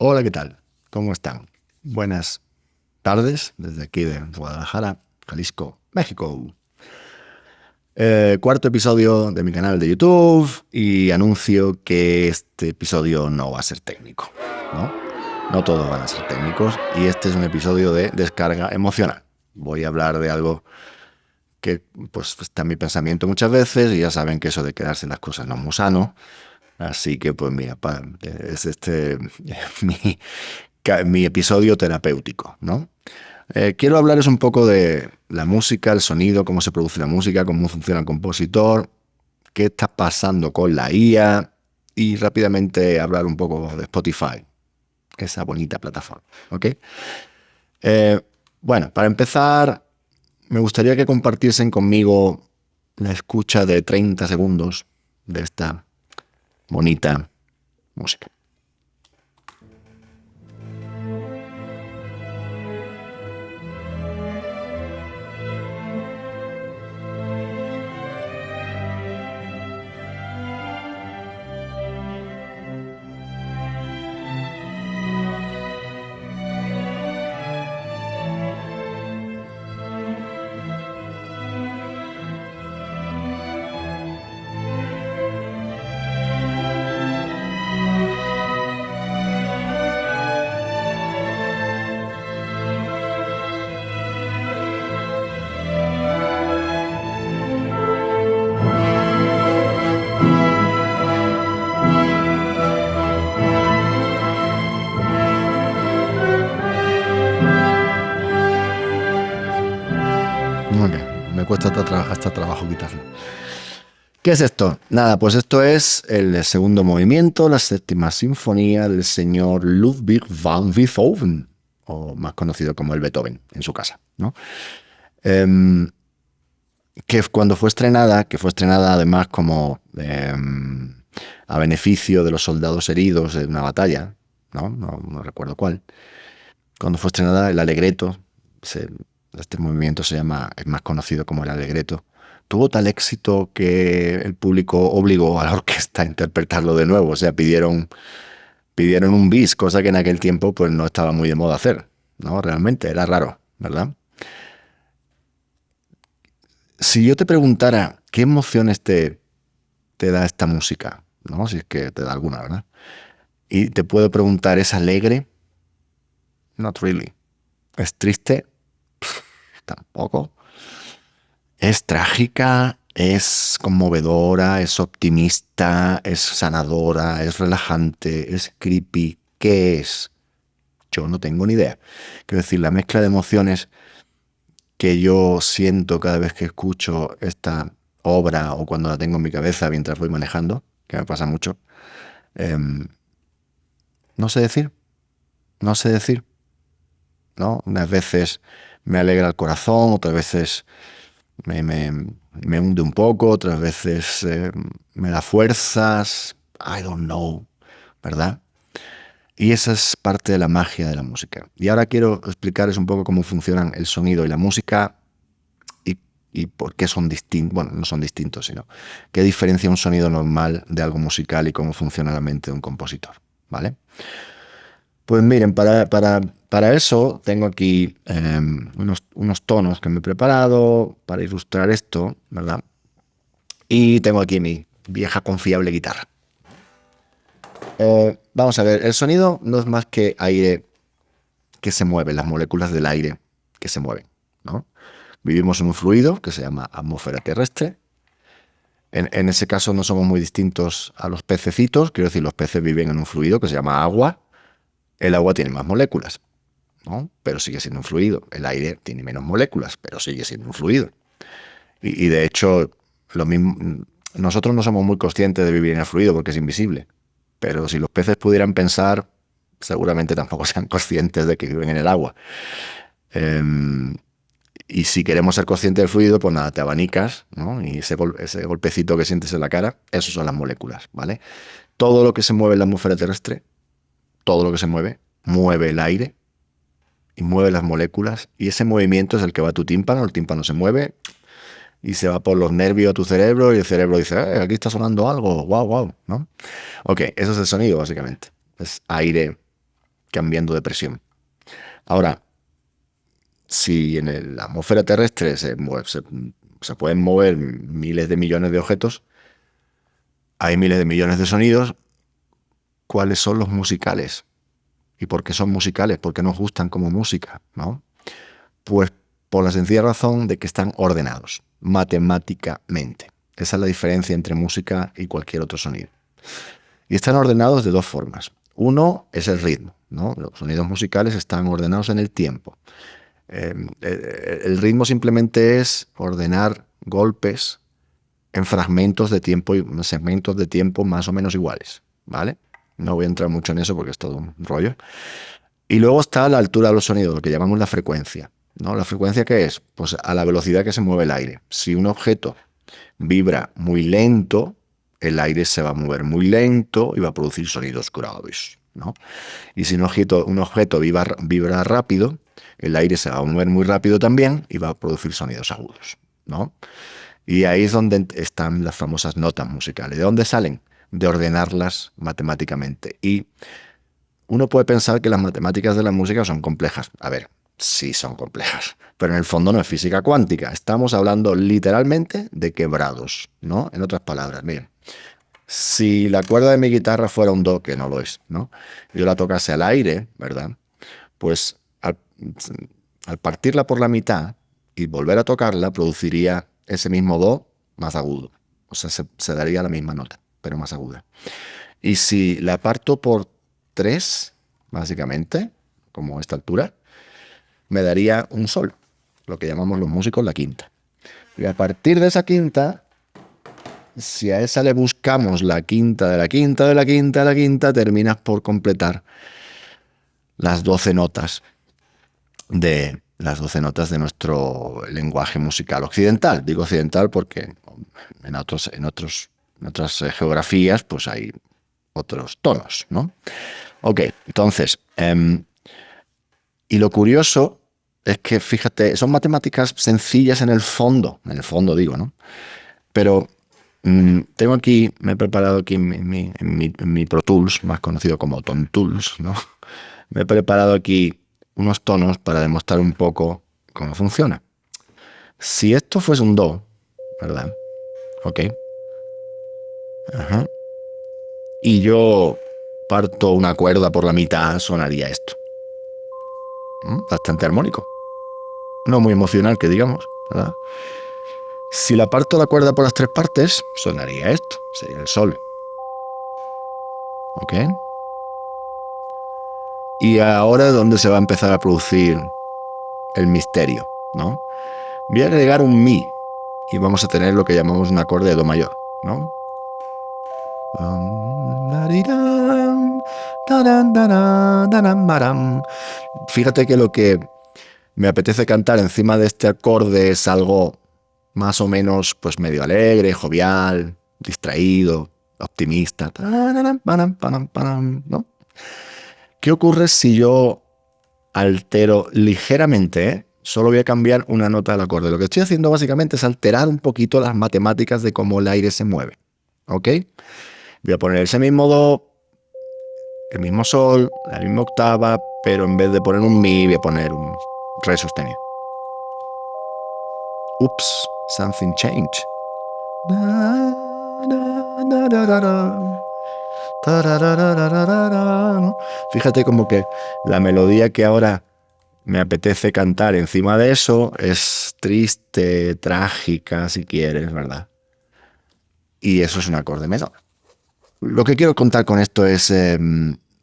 Hola, ¿qué tal? ¿Cómo están? Buenas tardes desde aquí de Guadalajara, Jalisco, México. Cuarto episodio de mi canal de YouTube y anuncio que este episodio no va a ser técnico, ¿no? No todos van a ser técnicos y este es un episodio de descarga emocional. Voy a hablar de algo que pues está en mi pensamiento muchas veces y ya saben que eso de quedarse las cosas no es muy sano. Así que pues mira, es mi, mi episodio terapéutico, ¿no? Quiero hablaros un poco de la música, el sonido, cómo se produce la música, cómo funciona el compositor, qué está pasando con la IA y rápidamente hablar un poco de Spotify, esa bonita plataforma, ¿ok? Bueno, para empezar, me gustaría que compartiesen conmigo la escucha de 30 segundos de esta bonita música. Ok, me cuesta hasta trabajo quitarlo. ¿Qué es esto? Nada, pues esto es el segundo movimiento, la séptima sinfonía del señor Ludwig van Beethoven, o más conocido como el Beethoven, en su casa, ¿no? Que cuando fue estrenada, además como a beneficio de los soldados heridos en una batalla, ¿no? No recuerdo cuál. Cuando fue estrenada, el Allegretto, este movimiento es más conocido como el Allegretto, tuvo tal éxito que el público obligó a la orquesta a interpretarlo de nuevo. O sea, pidieron un bis, cosa que en aquel tiempo pues no estaba muy de moda hacer, ¿no? Realmente era raro, ¿verdad? Si yo te preguntara qué emociones te da esta música, ¿no? Si es que te da alguna, ¿verdad? Y te puedo preguntar, ¿es alegre? Not really. ¿Es triste? Tampoco. ¿Es trágica? ¿Es conmovedora? ¿Es optimista? ¿Es sanadora? ¿Es relajante? ¿Es creepy? ¿Qué es? Yo no tengo ni idea. Quiero decir, la mezcla de emociones que yo siento cada vez que escucho esta obra o cuando la tengo en mi cabeza mientras voy manejando, que me pasa mucho, no sé decir, no sé decir, ¿no? Unas veces me alegra el corazón, otras veces me hunde un poco, otras veces me da fuerzas, I don't know, ¿verdad? Y esa es parte de la magia de la música. Y ahora quiero explicarles un poco cómo funcionan el sonido y la música y por qué son distintos, bueno, no son distintos, sino qué diferencia un sonido normal de algo musical y cómo funciona la mente de un compositor, ¿vale? Pues miren, para eso tengo aquí unos tonos que me he preparado para ilustrar esto, ¿verdad? Y tengo aquí mi vieja confiable guitarra. Vamos a ver, el sonido no es más que aire que se mueve, las moléculas del aire que se mueven, ¿no? Vivimos en un fluido que se llama atmósfera terrestre. En ese caso no somos muy distintos a los pececitos, quiero decir, los peces viven en un fluido que se llama agua. El agua tiene más moléculas, ¿no? Pero sigue siendo un fluido. El aire tiene menos moléculas, pero sigue siendo un fluido. Y de hecho, lo mismo, nosotros no somos muy conscientes de vivir en el fluido porque es invisible. Pero si los peces pudieran pensar, seguramente tampoco sean conscientes de que viven en el agua. Y si queremos ser conscientes del fluido, pues nada, te abanicas, ¿no? Y ese golpecito que sientes en la cara, esos son las moléculas, ¿vale? Todo lo que se mueve en la atmósfera terrestre, todo lo que se mueve, mueve el aire y mueve las moléculas. Y ese movimiento es el que va a tu tímpano. El tímpano se mueve y se va por los nervios a tu cerebro y el cerebro dice, aquí está sonando algo, wow, wow, ¿no? Ok, eso es el sonido, básicamente. Es aire cambiando de presión. Ahora, si en la atmósfera terrestre se pueden mover miles de millones de objetos, hay miles de millones de sonidos. ¿Cuáles son los musicales? ¿Y por qué son musicales? ¿Por qué nos gustan como música? ¿No? Pues por la sencilla razón de que están ordenados matemáticamente. Esa es la diferencia entre música y cualquier otro sonido. Y están ordenados de dos formas. Uno es el ritmo, ¿no? Los sonidos musicales están ordenados en el tiempo. El ritmo simplemente es ordenar golpes en fragmentos de tiempo y segmentos de tiempo más o menos iguales, ¿vale? No voy a entrar mucho en eso porque es todo un rollo. Y luego está la altura de los sonidos, lo que llamamos la frecuencia, ¿no? ¿La frecuencia qué es? Pues a la velocidad que se mueve el aire. Si un objeto vibra muy lento, el aire se va a mover muy lento y va a producir sonidos graves, ¿no? Y si un objeto vibra rápido, el aire se va a mover muy rápido también y va a producir sonidos agudos, ¿no? Y ahí es donde están las famosas notas musicales. ¿De dónde salen? De ordenarlas matemáticamente. Y uno puede pensar que las matemáticas de la música son complejas. A ver, sí son complejas, pero en el fondo no es física cuántica. Estamos hablando literalmente de quebrados, ¿no? En otras palabras, miren, si la cuerda de mi guitarra fuera un do, que no lo es, ¿no? Yo la tocase al aire, ¿verdad? Pues al partirla por la mitad y volver a tocarla, produciría ese mismo do más agudo. O sea, se daría la misma nota, pero más aguda. Y si la parto por 3, básicamente, como esta altura, me daría un sol, lo que llamamos los músicos la quinta. Y a partir de esa quinta, si a esa le buscamos la quinta de la quinta de la quinta de la quinta, terminas por completar las 12 notas de nuestro lenguaje musical occidental. Digo occidental porque en otras geografías pues hay otros tonos, ¿no? Ok, entonces, y lo curioso es que, fíjate, son matemáticas sencillas en el fondo digo, ¿no? Pero tengo aquí, me he preparado aquí en mi Pro Tools, más conocido como Ton Tools, ¿no? Me he preparado aquí unos tonos para demostrar un poco cómo funciona. Si esto fuese un do, ¿verdad? Ok. Ajá. Y yo parto una cuerda por la mitad, sonaría esto. Bastante armónico. No muy emocional, que digamos, ¿verdad? Si la parto la cuerda por las 3 partes, sonaría esto, sería el sol. ¿Ok? Y ahora es donde se va a empezar a producir el misterio, ¿no? Voy a agregar un mi y vamos a tener lo que llamamos un acorde de do mayor, ¿no? Fíjate que lo que me apetece cantar encima de este acorde es algo más o menos pues medio alegre, jovial, distraído, optimista, ¿no? ¿Qué ocurre si yo altero ligeramente, Solo voy a cambiar una nota del acorde. Lo que estoy haciendo básicamente es alterar un poquito las matemáticas de cómo el aire se mueve, ¿ok? Voy a poner ese mismo do, el mismo sol, la misma octava, pero en vez de poner un mi, voy a poner un re sostenido. Oops, something changed. Fíjate como que la melodía que ahora me apetece cantar encima de eso es triste, trágica, si quieres, ¿verdad? Y eso es un acorde menor. Lo que quiero contar con esto es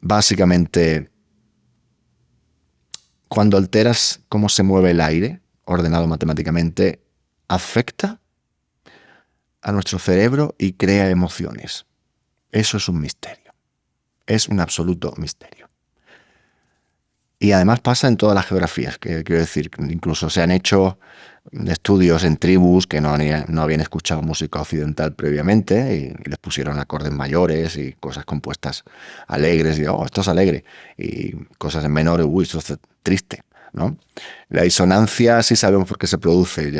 básicamente cuando alteras cómo se mueve el aire, ordenado matemáticamente, afecta a nuestro cerebro y crea emociones. Eso es un misterio. Es un absoluto misterio. Y además pasa en todas las geografías, que quiero decir, incluso se han hecho estudios en tribus que no habían escuchado música occidental previamente y les pusieron acordes mayores y cosas compuestas alegres, y esto es alegre, y cosas en menores, esto es triste, ¿no? La disonancia sí sabemos por qué se produce,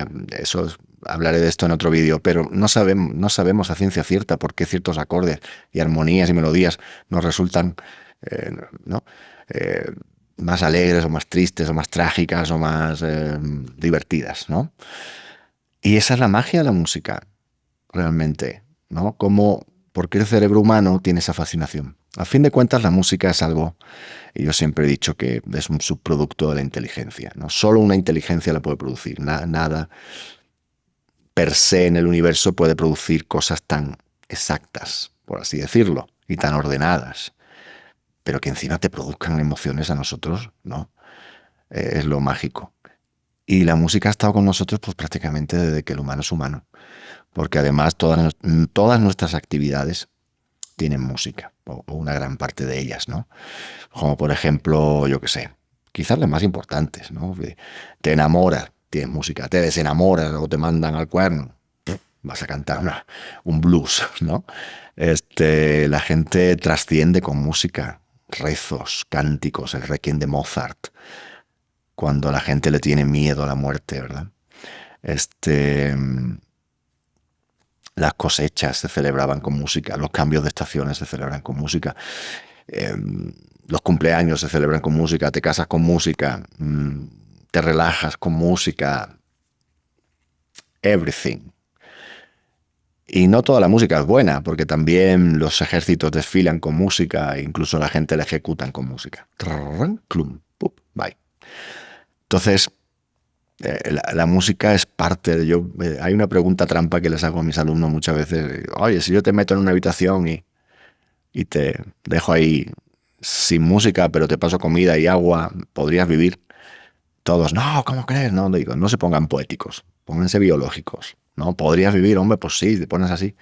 hablaré de esto en otro vídeo, pero no sabemos a ciencia cierta por qué ciertos acordes y armonías y melodías nos resultan ¿no? Eh, Más alegres o más tristes o más trágicas o más divertidas, ¿no? Y esa es la magia de la música, realmente, ¿no? ¿Por qué el cerebro humano tiene esa fascinación? A fin de cuentas, la música es algo, y yo siempre he dicho que es un subproducto de la inteligencia, ¿no? Solo una inteligencia la puede producir, nada per se en el universo puede producir cosas tan exactas, por así decirlo, y tan ordenadas, pero que encima te produzcan emociones a nosotros, ¿no? Es lo mágico. Y la música ha estado con nosotros pues prácticamente desde que el humano es humano, porque además todas nuestras actividades tienen música, o una gran parte de ellas, ¿no? Como por ejemplo, yo qué sé, quizás las más importantes, ¿no? Te enamoras, tienes música, te desenamoras o te mandan al cuerno, vas a cantar un blues, ¿no? La gente trasciende con música, rezos, cánticos, el requiem de Mozart, cuando la gente le tiene miedo a la muerte, ¿verdad? Este, las cosechas se celebraban con música, los cambios de estaciones se celebran con música, eh, los cumpleaños se celebran con música, te casas con música, te relajas con música, everything. Y no toda la música es buena, porque también los ejércitos desfilan con música, e incluso la gente la ejecutan con música. Trrrrrn, clum, pup, bye. Entonces, la música es parte de yo. Hay una pregunta trampa que les hago a mis alumnos muchas veces. Oye, si yo te meto en una habitación y te dejo ahí sin música, pero te paso comida y agua, ¿podrías vivir? Todos, no, ¿cómo crees? No, digo, no se pongan poéticos, pónganse biológicos. ¿No? ¿Podrías vivir? Hombre, pues sí, te pones así.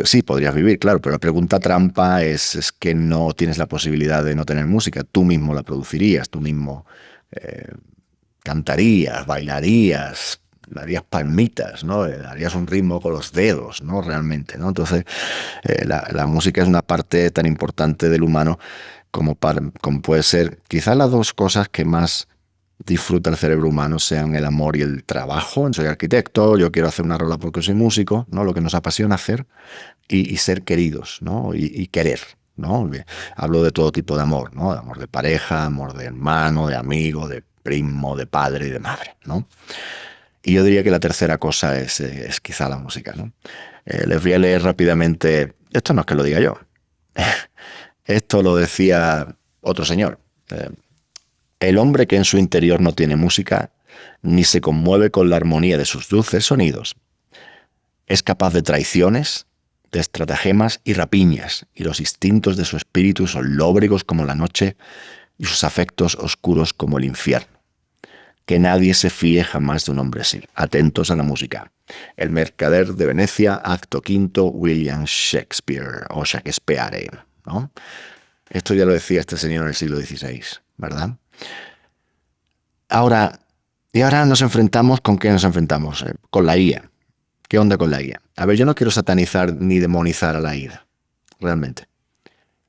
Sí, podrías vivir, claro, pero la pregunta trampa es que no tienes la posibilidad de no tener música. Tú mismo la producirías, tú mismo eh, cantarías, bailarías, darías palmitas, ¿no? Darías un ritmo con los dedos, ¿no? Realmente, ¿no? Entonces, la música es una parte tan importante del humano como puede ser quizás las dos cosas que más disfruta el cerebro humano sean el amor y el trabajo. Soy arquitecto, yo quiero hacer una rola porque soy músico, ¿no? Lo que nos apasiona hacer y ser queridos, ¿no? Y querer, ¿no? Hablo de todo tipo de amor, ¿no? De amor de pareja, amor de hermano, de amigo, de primo, de padre y de madre, ¿no? Y yo diría que la tercera cosa es quizá la música, ¿no? Les voy a leer rápidamente, esto no es que lo diga yo, esto lo decía otro señor. El hombre que en su interior no tiene música, ni se conmueve con la armonía de sus dulces sonidos, es capaz de traiciones, de estratagemas y rapiñas, y los instintos de su espíritu son lóbregos como la noche y sus afectos oscuros como el infierno. Que nadie se fíe jamás de un hombre así. Atentos a la música. El mercader de Venecia, acto quinto, William Shakespeare, o Shakespeare, ¿no? Esto ya lo decía este señor en el siglo XVI, ¿verdad? Ahora nos enfrentamos, ¿con qué nos enfrentamos? Con la IA. ¿Qué onda con la IA? A ver, yo no quiero satanizar ni demonizar a la IA, realmente.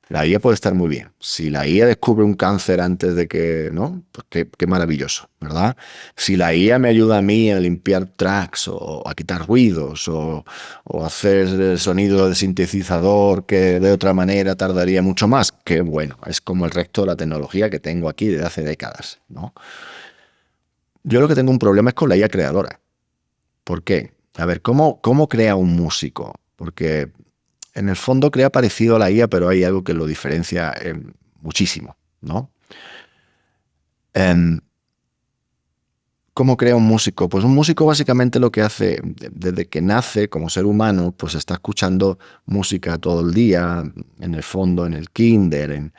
La IA puede estar muy bien. Si la IA descubre un cáncer antes de que, ¿no? Pues qué maravilloso, ¿verdad? Si la IA me ayuda a mí a limpiar tracks o a quitar ruidos o hacer el sonido de sintetizador que de otra manera tardaría mucho más, qué bueno. Es como el resto de la tecnología que tengo aquí desde hace décadas, ¿no? Yo lo que tengo un problema es con la IA creadora. ¿Por qué? A ver, ¿cómo crea un músico? Porque en el fondo crea parecido a la IA, pero hay algo que lo diferencia muchísimo, ¿no? Em, ¿Cómo crea un músico? Pues un músico básicamente lo que hace desde que nace como ser humano, pues está escuchando música todo el día, en el fondo, en el kinder, en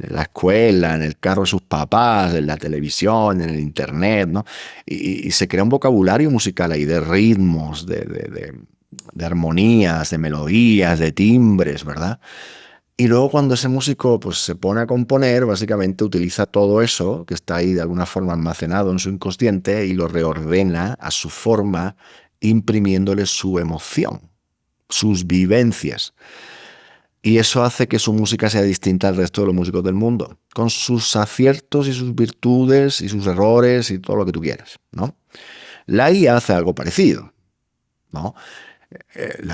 la escuela, en el carro de sus papás, en la televisión, en el internet, ¿no? Y se crea un vocabulario musical ahí de ritmos, de armonías, de melodías, de timbres, ¿verdad? Y luego cuando ese músico pues, se pone a componer, básicamente utiliza todo eso que está ahí de alguna forma almacenado en su inconsciente y lo reordena a su forma, imprimiéndole su emoción, sus vivencias. Y eso hace que su música sea distinta al resto de los músicos del mundo, con sus aciertos y sus virtudes y sus errores y todo lo que tú quieras, ¿no? La IA hace algo parecido, ¿no?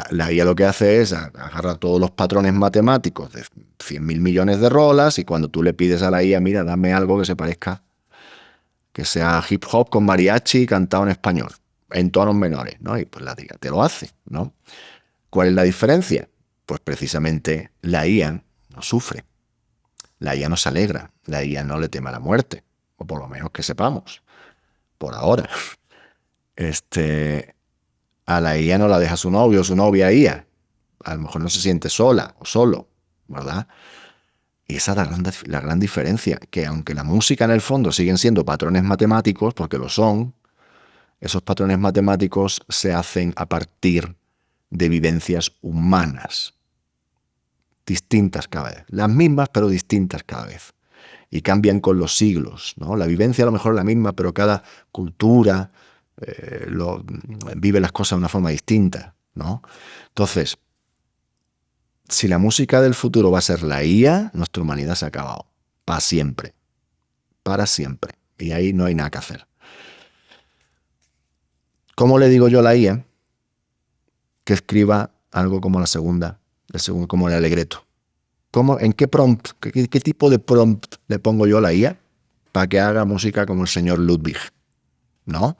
La IA lo que hace es agarrar todos los patrones matemáticos de 100.000 millones de rolas, y cuando tú le pides a la IA, mira, dame algo que se parezca, que sea hip hop con mariachi cantado en español, en tonos menores, ¿no? Y pues la IA te lo hace, ¿no? ¿Cuál es la diferencia? Pues precisamente la IA no sufre, la IA no se alegra, la IA no le teme a la muerte, o por lo menos que sepamos, por ahora. A la IA no la deja su novio o su novia IA. A lo mejor no se siente sola o solo, ¿verdad? Y esa es la gran diferencia, que aunque la música en el fondo siguen siendo patrones matemáticos, porque lo son, esos patrones matemáticos se hacen a partir de vivencias humanas, distintas cada vez. Las mismas, pero distintas cada vez. Y cambian con los siglos, ¿no? La vivencia a lo mejor es la misma, pero cada cultura vive las cosas de una forma distinta, ¿no? Entonces, si la música del futuro va a ser la IA, nuestra humanidad se ha acabado. Para siempre. Para siempre. Y ahí no hay nada que hacer. ¿Cómo le digo yo a la IA que escriba algo como la segunda, como el Alegreto? ¿En qué prompt, qué tipo de prompt le pongo yo a la IA para que haga música como el señor Ludwig? ¿No?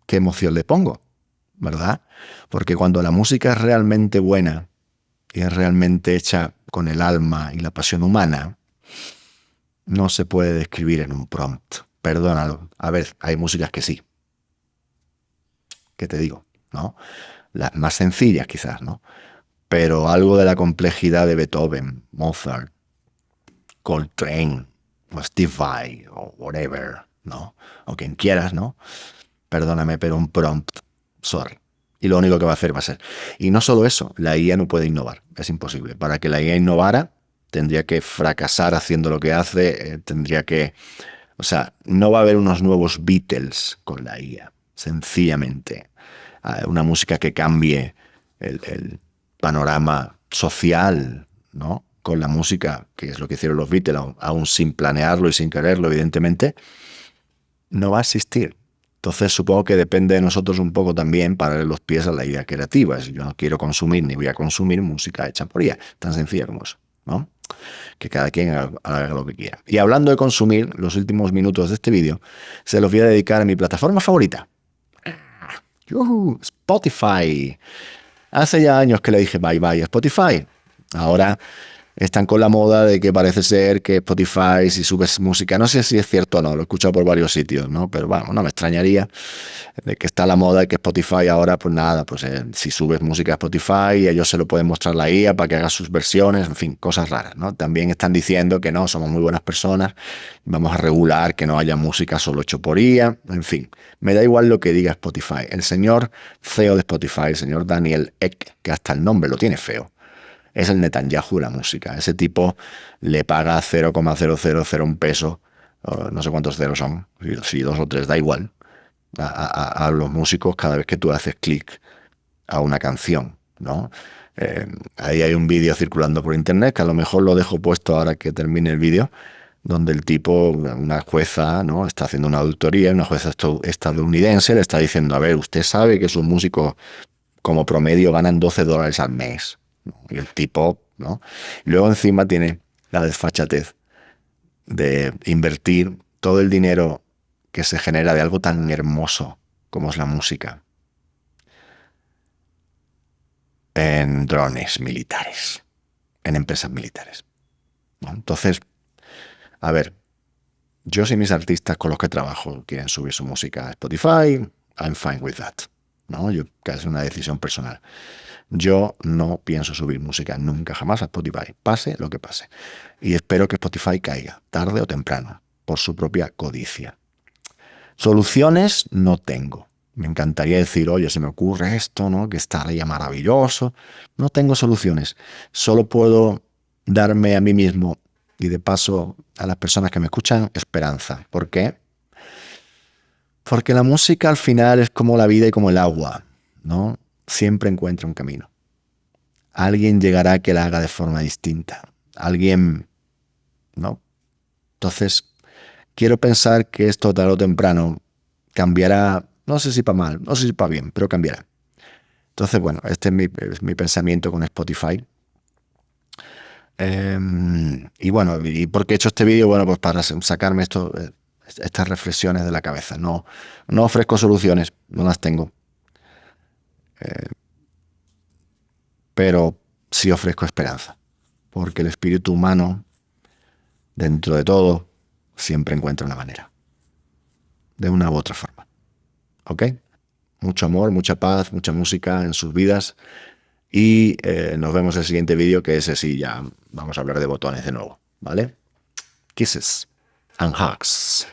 ¿Qué emoción le pongo? ¿Verdad? Porque cuando la música es realmente buena y es realmente hecha con el alma y la pasión humana, no se puede describir en un prompt. Perdónalo. A ver, hay músicas que sí. ¿Qué te digo? ¿No? Las más sencillas quizás, ¿no? Pero algo de la complejidad de Beethoven, Mozart, Coltrane, o Steve Vai, o whatever, ¿no? O quien quieras, ¿no? Perdóname, pero un prompt, sorry. Y lo único que va a hacer va a ser. Y no solo eso, la IA no puede innovar, es imposible. Para que la IA innovara, tendría que fracasar haciendo lo que hace, tendría que... O sea, no va a haber unos nuevos Beatles con la IA, sencillamente. Una música que cambie el panorama social, ¿no? Con la música, que es lo que hicieron los Beatles, aún sin planearlo y sin quererlo, evidentemente, no va a existir. Entonces supongo que depende de nosotros un poco también pararle los pies a la idea creativa. Si yo no quiero consumir ni voy a consumir música hecha por ella, tan sencilla como eso, ¿no? Que cada quien haga lo que quiera. Y hablando de consumir, los últimos minutos de este vídeo se los voy a dedicar a mi plataforma favorita. Spotify. Hace ya años que le dije bye bye a Spotify. Ahora están con la moda de que parece ser que Spotify, si subes música, no sé si es cierto o no, lo he escuchado por varios sitios, ¿no? Pero bueno, no me extrañaría de que está la moda de que Spotify ahora, pues nada, pues si subes música a Spotify, ellos se lo pueden mostrar a la IA para que haga sus versiones, en fin, cosas raras, ¿no? También están diciendo que no, somos muy buenas personas, vamos a regular que no haya música solo hecho por IA, en fin, me da igual lo que diga Spotify. El señor CEO de Spotify, el señor Daniel Ek, que hasta el nombre lo tiene feo, es el Netanyahu de la música. Ese tipo le paga 0,0001 peso, no sé cuántos ceros son, si 2 o 3, da igual, a los músicos cada vez que tú haces clic a una canción, ¿no? Ahí hay un vídeo circulando por internet, que a lo mejor lo dejo puesto ahora que termine el vídeo, donde el tipo, una jueza, ¿no? Está haciendo una auditoría, una jueza estadounidense le está diciendo, a ver, usted sabe que sus músicos como promedio ganan $12 al mes. Y el tipo, ¿no? Y luego encima tiene la desfachatez de invertir todo el dinero que se genera de algo tan hermoso como es la música en drones militares, en empresas militares, ¿no? Entonces, a ver, yo si mis artistas con los que trabajo quieren subir su música a Spotify, I'm fine with that, ¿no? Que es una decisión personal. Yo no pienso subir música nunca jamás a Spotify, pase lo que pase. Y espero que Spotify caiga, tarde o temprano, por su propia codicia. Soluciones no tengo. Me encantaría decir, oye, se me ocurre esto, ¿no? Que estaría maravilloso. No tengo soluciones. Solo puedo darme a mí mismo y de paso a las personas que me escuchan esperanza. ¿Por qué? Porque la música al final es como la vida y como el agua, ¿no? Siempre encuentra un camino. Alguien llegará que la haga de forma distinta. Alguien, ¿no? Entonces, quiero pensar que esto tarde o temprano cambiará, no sé si para mal, no sé si para bien, pero cambiará. Entonces, bueno, este es mi pensamiento con Spotify. Y bueno, ¿y por qué he hecho este vídeo? Bueno, pues para sacarme estas reflexiones de la cabeza. No ofrezco soluciones, no las tengo, pero sí ofrezco esperanza, porque el espíritu humano, dentro de todo, siempre encuentra una manera, de una u otra forma. ¿Ok? Mucho amor, mucha paz, mucha música en sus vidas. Y nos vemos en el siguiente vídeo, que ese sí ya vamos a hablar de botones de nuevo. ¿Vale? Kisses and hugs.